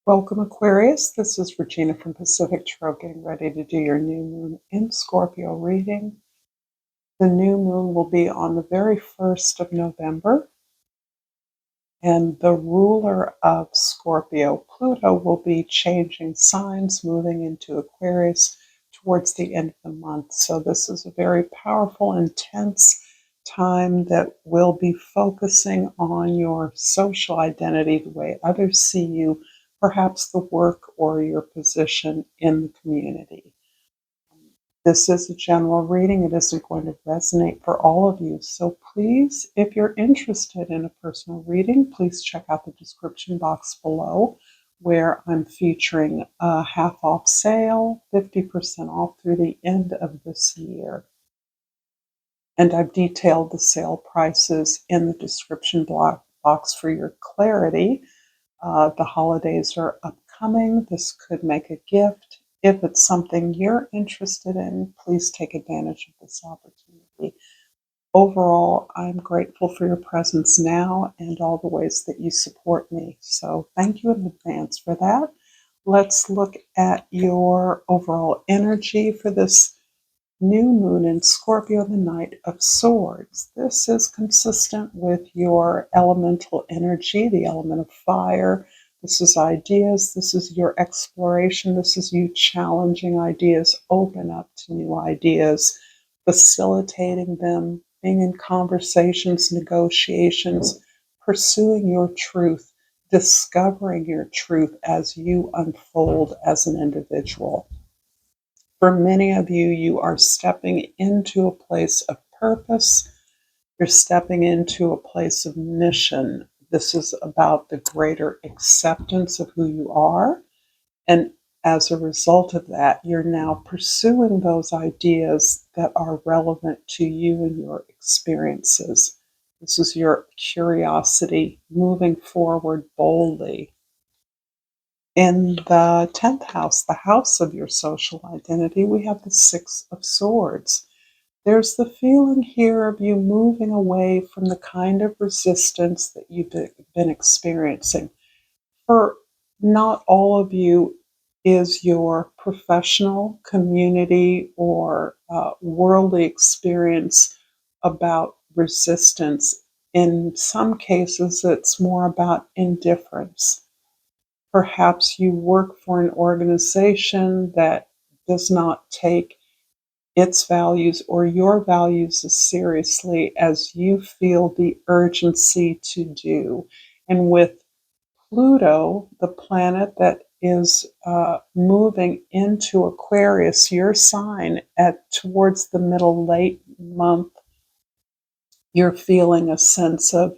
Welcome, Aquarius. This is Regina from Pacific Tarot, getting ready to do your new moon in Scorpio reading. The new moon will be on the very 1st of November, and the ruler of Scorpio, Pluto, will be changing signs, moving into Aquarius towards the end of the month. So this is a very powerful, intense time that will be focusing on your social identity, the way others see you, perhaps the work or your position in the community. This is a general reading. It isn't going to resonate for all of you. So please, if you're interested in a personal reading, please check out the description box below where I'm featuring a half-off sale, 50% off through the end of this year. And I've detailed the sale prices in the description box for your clarity. The holidays are upcoming. This could make a gift. If it's something you're interested in, please take advantage of this opportunity. Overall, I'm grateful for your presence now and all the ways that you support me. So thank you in advance for that. Let's look at your overall energy for this new moon in Scorpio, the Knight of Swords. This is consistent with your elemental energy, the element of fire. This is ideas. This is your exploration. This is you challenging ideas, open up to new ideas, facilitating them, being in conversations, negotiations, pursuing your truth, discovering your truth as you unfold as an individual. For many of you, you are stepping into a place of purpose. You're stepping into a place of mission. This is about the greater acceptance of who you are. And as a result of that, you're now pursuing those ideas that are relevant to you and your experiences. This is your curiosity moving forward boldly. In the 10th house, the house of your social identity, we have the Six of Swords. There's the feeling here of you moving away from the kind of resistance that you've been experiencing. For not all of you is your professional, community, or worldly experience about resistance. In some cases, it's more about indifference. Perhaps you work for an organization that does not take its values or your values as seriously as you feel the urgency to do. And with Pluto, the planet that is moving into Aquarius, your sign, towards the middle late month, you're feeling a sense of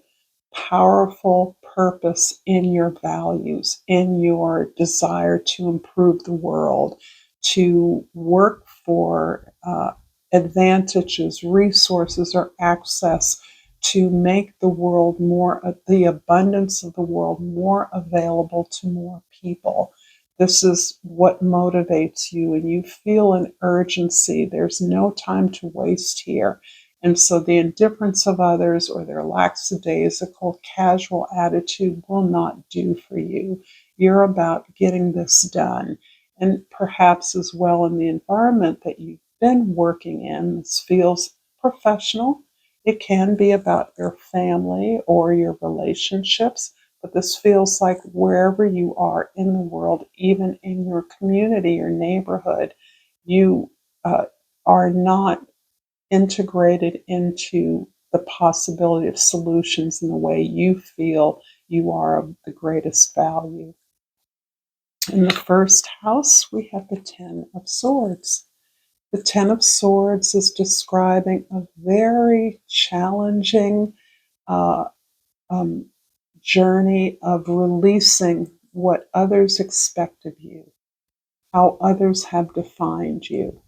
powerful purpose in your values, in your desire to improve the world, to work for advantages, resources, or access to make the world more, the abundance of the world more available to more people. This is what motivates you, and you feel an urgency. There's no time to waste here. And so the indifference of others or their lackadaisical, casual attitude will not do for you. You're about getting this done. And perhaps as well in the environment that you've been working in, this feels professional. It can be about your family or your relationships, but this feels like wherever you are in the world, even in your community or neighborhood, you are not integrated into the possibility of solutions in the way you feel you are of the greatest value. In the first house, we have the Ten of Swords. The Ten of Swords is describing a very challenging uh, um, journey of releasing what others expect of you, how others have defined you.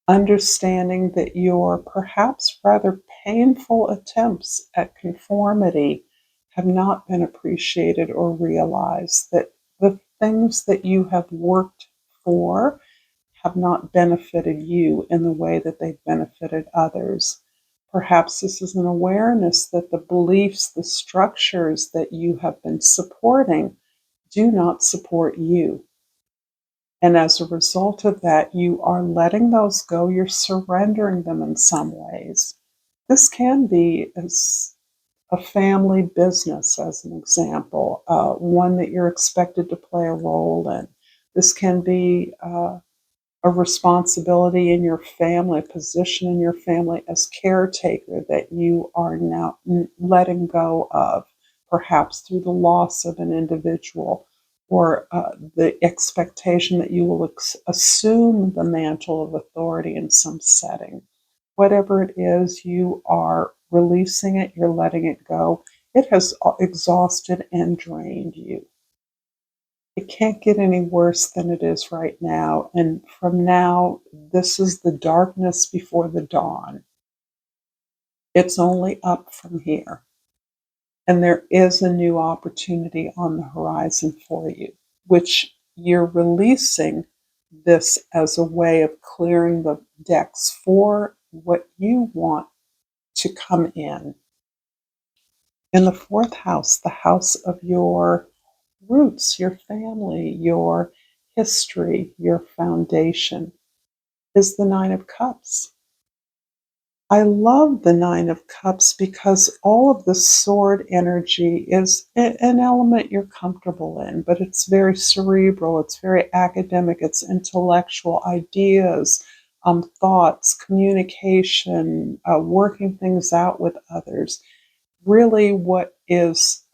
Understanding that your perhaps rather painful attempts at conformity have not been appreciated or realized, that the things that you have worked for have not benefited you in the way that they've benefited others. Perhaps this is an awareness that the beliefs, the structures that you have been supporting do not support you. And as a result of that, you are letting those go. You're surrendering them in some ways. This can be as a family business, as an example, one that you're expected to play a role in. This can be a responsibility in your family, a position in your family as caretaker that you are now letting go of, perhaps through the loss of an individual or the expectation that you will assume the mantle of authority in some setting. Whatever it is, you are releasing it, you're letting it go. It has exhausted and drained you. It can't get any worse than it is right now. And from now, this is the darkness before the dawn. It's only up from here. And there is a new opportunity on the horizon for you, which you're releasing this as a way of clearing the decks for what you want to come in. In the fourth house, the house of your roots, your family, your history, your foundation, is the Nine of Cups. I love the Nine of Cups because all of the sword energy is an element you're comfortable in, but it's very cerebral, it's very academic, it's intellectual, ideas, thoughts, communication, working things out with others. Really what is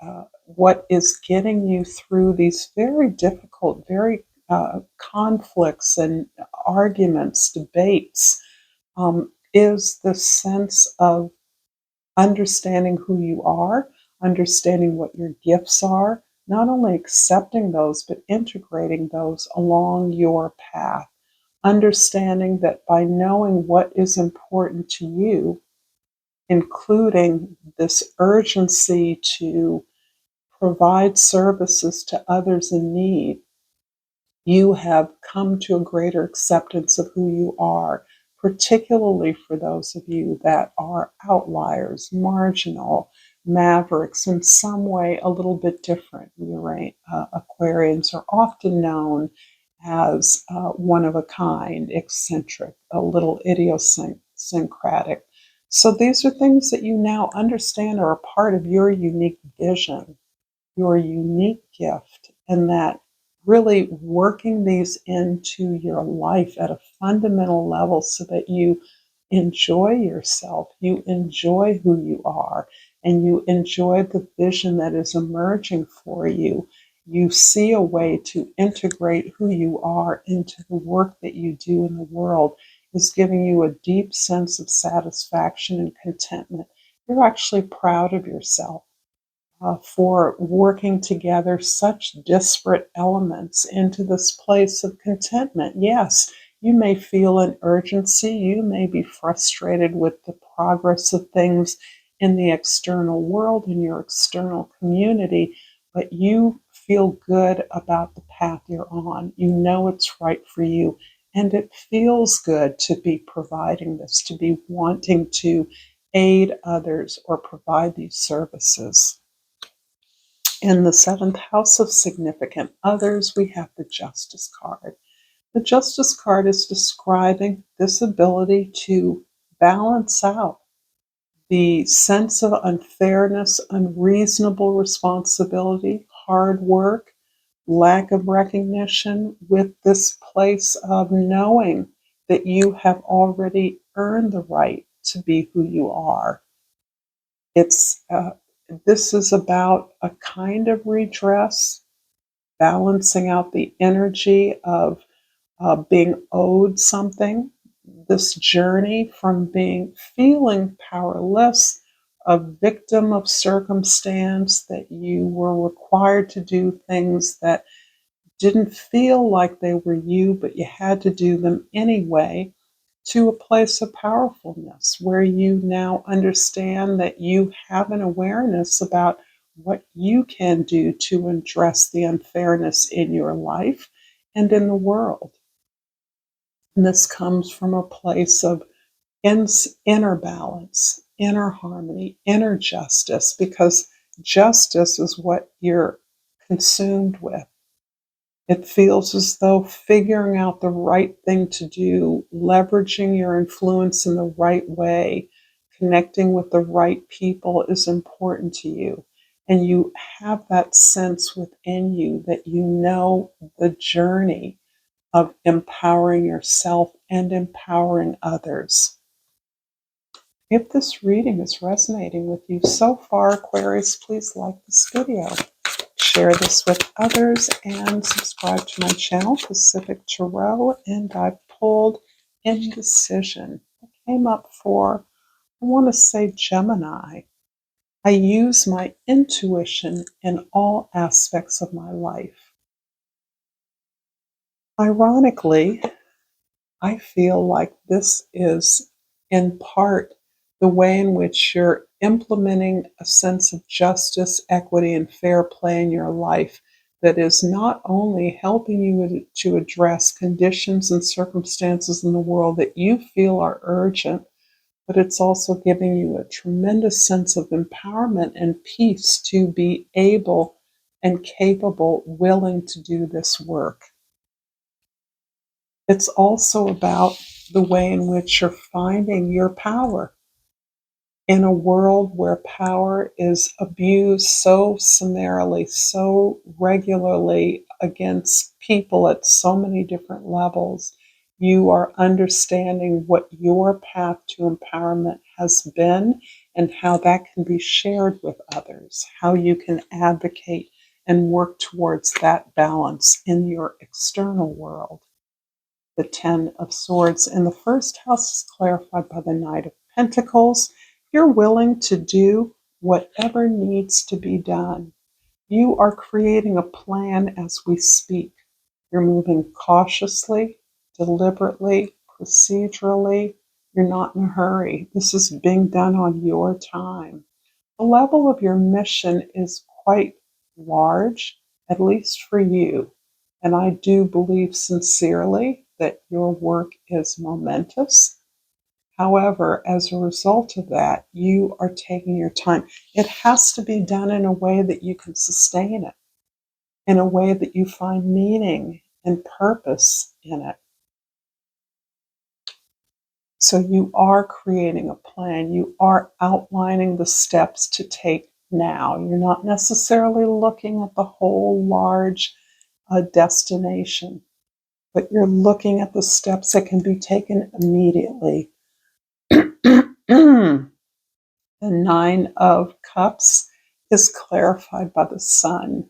getting you through these very difficult, very conflicts and arguments, debates, is the sense of understanding who you are, understanding what your gifts are, not only accepting those, but integrating those along your path, understanding that by knowing what is important to you, including this urgency to provide services to others in need, you have come to a greater acceptance of who you are, particularly for those of you that are outliers, marginal, mavericks, in some way a little bit different. Aquarians are often known as one of a kind, eccentric, a little idiosyncratic. So these are things that you now understand are a part of your unique vision, your unique gift, and that really working these into your life at a fundamental level so that you enjoy yourself, you enjoy who you are, and you enjoy the vision that is emerging for you. You see a way to integrate who you are into the work that you do in the world is giving you a deep sense of satisfaction and contentment. You're actually proud of yourself for working together such disparate elements into this place of contentment. Yes, you may feel an urgency, you may be frustrated with the progress of things in the external world, in your external community, but you feel good about the path you're on. You know it's right for you, and it feels good to be providing this, to be wanting to aid others or provide these services. In the seventh house of significant others, we have the Justice card. The Justice card is describing this ability to balance out the sense of unfairness, unreasonable responsibility, hard work, lack of recognition with this place of knowing that you have already earned the right to be who you are. It's this is about a kind of redress, balancing out the energy of being owed something. This journey from feeling powerless, a victim of circumstance, that you were required to do things that didn't feel like they were you, but you had to do them anyway, to a place of powerfulness where you now understand that you have an awareness about what you can do to address the unfairness in your life and in the world. And this comes from a place of inner balance, inner harmony, inner justice, because justice is what you're consumed with. It feels as though figuring out the right thing to do, leveraging your influence in the right way, connecting with the right people is important to you. And you have that sense within you that you know the journey of empowering yourself and empowering others. If this reading is resonating with you so far, Aquarius, please like this video. Share this with others and subscribe to my channel, Pacific Tarot. And I've pulled Indecision. I came up for, I want to say, Gemini. I use my intuition in all aspects of my life. Ironically, I feel like this is, in part, the way in which you're implementing a sense of justice, equity, and fair play in your life that is not only helping you to address conditions and circumstances in the world that you feel are urgent, but it's also giving you a tremendous sense of empowerment and peace to be able and capable, willing to do this work. It's also about the way in which you're finding your power in a world where power is abused so summarily, so regularly against people at so many different levels. You are understanding what your path to empowerment has been and how that can be shared with others, how you can advocate and work towards that balance in your external world. The Ten of Swords in the first house is clarified by the Knight of Pentacles. You're willing to do whatever needs to be done. You are creating a plan as we speak. You're moving cautiously, deliberately, procedurally. You're not in a hurry. This is being done on your time. The level of your mission is quite large, at least for you. And I do believe sincerely that your work is momentous. However, as a result of that, you are taking your time. It has to be done in a way that you can sustain it, in a way that you find meaning and purpose in it. So you are creating a plan. You are outlining the steps to take now. You're not necessarily looking at the whole large destination, but you're looking at the steps that can be taken immediately. The Nine of Cups is clarified by the Sun.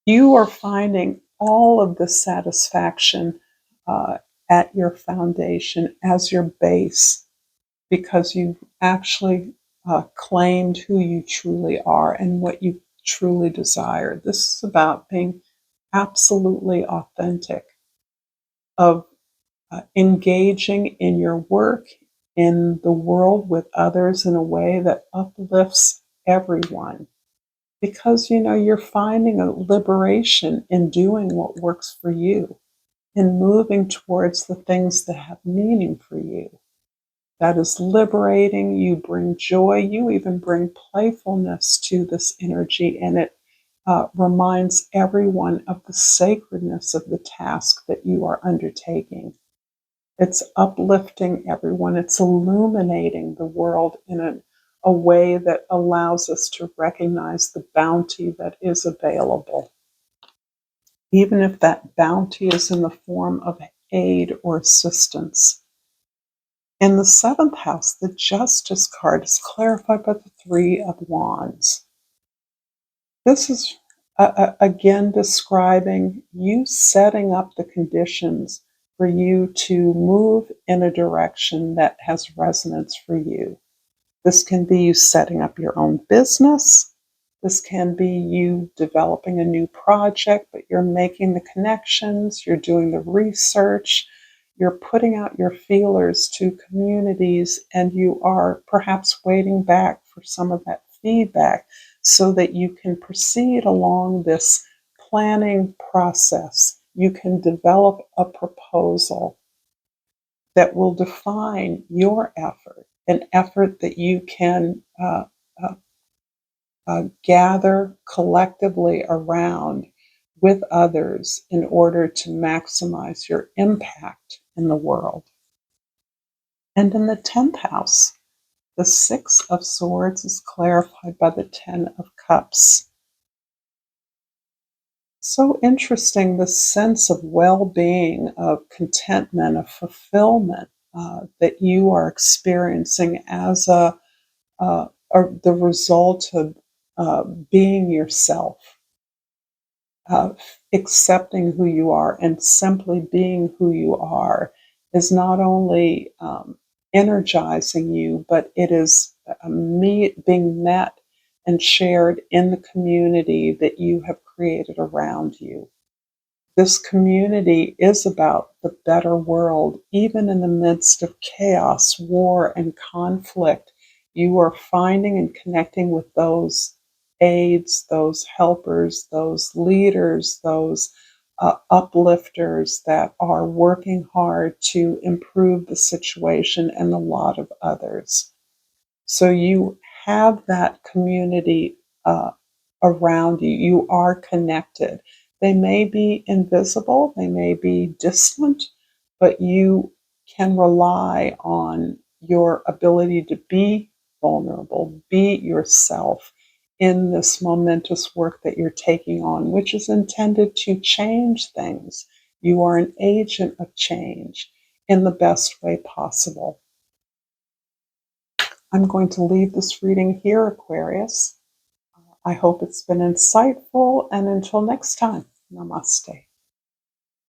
You are finding all of the satisfaction at your foundation as your base because you've actually claimed who you truly are and what you truly desire. This is about being absolutely authentic, of engaging in your work, in the world with others in a way that uplifts everyone. Because, you're finding a liberation in doing what works for you, in moving towards the things that have meaning for you. That is liberating. You bring joy. You even bring playfulness to this energy, and it reminds everyone of the sacredness of the task that you are undertaking. It's uplifting everyone. It's illuminating the world in a way that allows us to recognize the bounty that is available, even if that bounty is in the form of aid or assistance. In the seventh house, the Justice card is clarified by the Three of Wands. This is, again, describing you setting up the conditions for you to move in a direction that has resonance for you. This can be you setting up your own business. This can be you developing a new project, but you're making the connections, you're doing the research, you're putting out your feelers to communities, and you are perhaps waiting back for some of that feedback so that you can proceed along this planning process. You can develop a proposal that will define your effort, an effort that you can gather collectively around with others in order to maximize your impact in the world. And in the 10th house, the Six of Swords is clarified by the Ten of Cups. So interesting, the sense of well-being, of contentment, of fulfillment that you are experiencing as the result of being yourself, uh, accepting who you are and simply being who you are is not only energizing you, but it is being met and shared in the community that you have created around you. This community is about the better world, even in the midst of chaos, war, and conflict. You are finding and connecting with those aides, those helpers, those leaders, those uplifters that are working hard to improve the situation and the lot of others. So you have that community around you. You are connected. They may be invisible, they may be distant, but you can rely on your ability to be vulnerable, be yourself in this momentous work that you're taking on, which is intended to change things. You are an agent of change in the best way possible. I'm going to leave this reading here, Aquarius. I hope it's been insightful, and until next time, namaste.